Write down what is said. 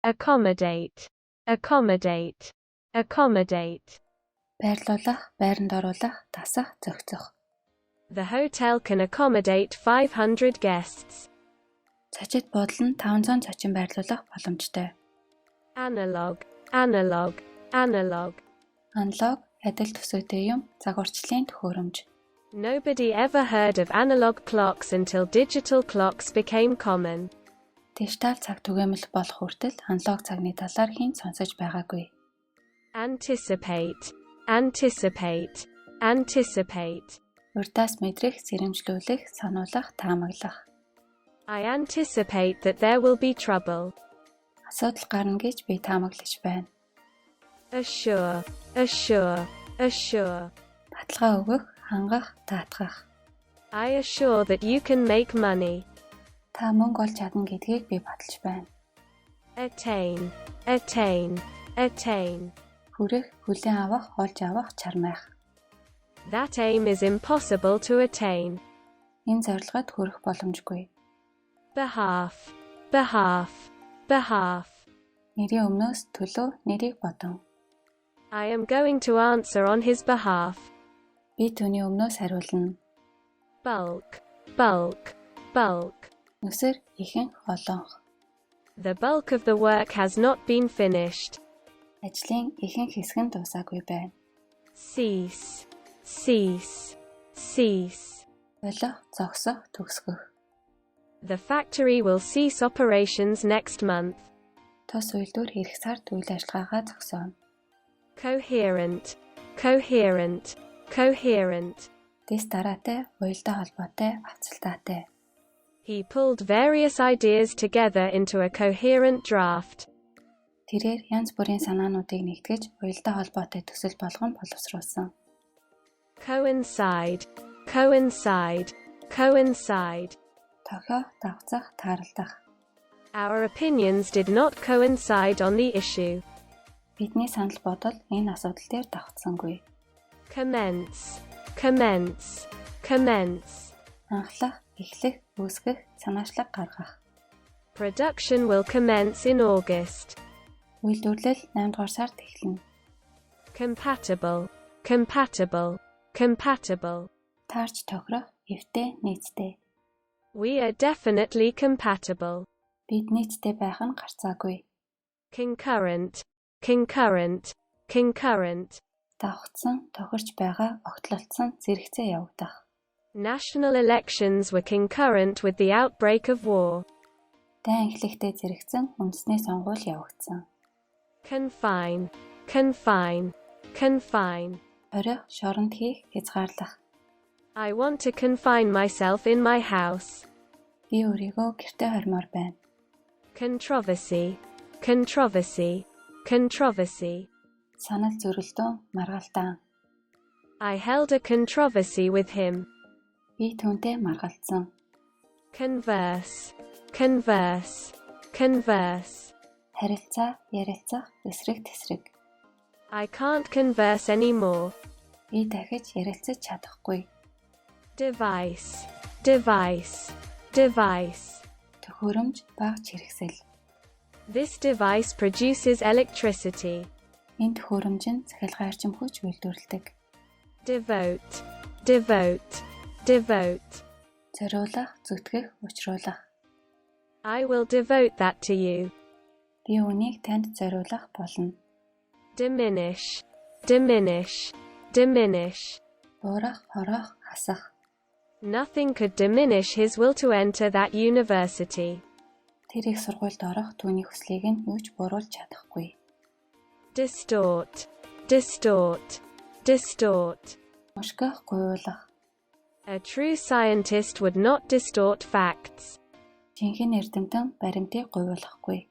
accommodate, accommodate, accommodate. Байрлуулах, байранд оруулах, дасах, зохицох. The hotel can accommodate 500 guests. Зочид буудал нь 500 зочин байрлуулах боломжтой. Analog, analog, analog. Аналог, адил төсөөтэй юм, загварчлалын төхөөрөмж. Nobody ever heard of analog clocks until digital clocks became common. Дижитал цаг түгээмэл болох хүртэл аналог цагны талаар хэн сонсож байгаагүй. Anticipate, anticipate, anticipate. Урдаас мэдрэх, сэрэмжлүүлэх, сануулах, таамаглах. I anticipate that there will be trouble. Асуудал гарна гэж би таамаглаж байна. Assure, assure, assure. Баталгаа өгөх, хангах, даатгах. I assure that you can make money. Та мөнгө олж чадна гэдгийг би баталж байна. Attain, attain, attain. Хүрэх, хүлээн авах, олж авах, чармайх. That aim is impossible to attain. Энэ зорилгод хүрэх боломжгүй. Behalf, behalf, behalf. Нэрийн өмнөөс төлөө, нэрийг бодон. I am going to answer on his behalf. Би түүний өмнөөс хариулна. Bulk, bulk, bulk. Нүсэр, ихэнх, олонх. The bulk of the work has not been finished. Ажлын ихэнх хэсэг нь дуусаагүй байна. Cease, cease, cease. Болох, зогсох, төгсгөх. The factory will cease operations next month. Тос үйлдвэр эх сард үйл ажиллагаагаа зогсооно. Coherent, coherent, coherent. Дэс дараатай, уялдаа холбоотой, авцалтаатай. He pulled various ideas together into a coherent draft. Тэрээр янз бүрийн санаануудыг нэгтгэж, уялдаа холбоотой төсөл болгон боловсруулсан. Coincide, coincide, coincide. Тохио, давцах, тааралдах. Our opinions did not coincide on the issue. Бидний санал бодол энэ асуудал дээр давтсангүй. Commence, commence, commence. Анхлах, эхлэх, үүсгэх, санаачлаг гаргах. Production will commence in August. Үйлдвэрлэл 8 дугаар сард эхэлнэ. Compatible, compatible, compatible. Таарч тохирох, эвтэй, нийцтэй. We are definitely compatible. Бид нийцтэй байх нь гарцаагүй. Concurrent, concurrent, concurrent. Давхцсан, тохирч байгаа, огтлолцсон, зэрэгцээ явагдах. National elections were concurrent with the outbreak of war. Дайн эхлэхдээ зэрэгцэн, үндэсний сонгуул явагдсан. Confine, confine, confine. Орих, шоронд хийх, хязгаарлах. I want to confine myself in my house. Би өөрийгөө гэртээ хормоор байна. Controversy, controversy, controversy. Санал зөрөлдөөн, маргалдаан. I held a controversy with him. Би түүнтэй маргалдсан. Converse, converse, converse. Харилцаа, ярилцах, эсрэг тэсрэг. I can't converse anymore. Би дахиж ярилцаж чадахгүй. Device, device, device. Төхөөрөмж, багж хэрэгсэл. This device produces electricity. Энэ төхөөрөмж нь захиалгын арчим хүч үйлдвэрлэдэг. Devote, devote, devote. Зориулах, зүтгэх, учруулах. I will devote that to you. Би үүнийг танд зориулах болно. Diminish, diminish, diminish. Буурах, хороох, хасах. Nothing could diminish his will to enter that university. Тэр их сургуульд орох түүний хүслийг нь юу ч бууруулж чадахгүй. Distort, distort, distort. Мушгах, гуйлах. A true scientist would not distort facts. Жинхэнэ эрдэмтэн баримтыг гуйлахгүй.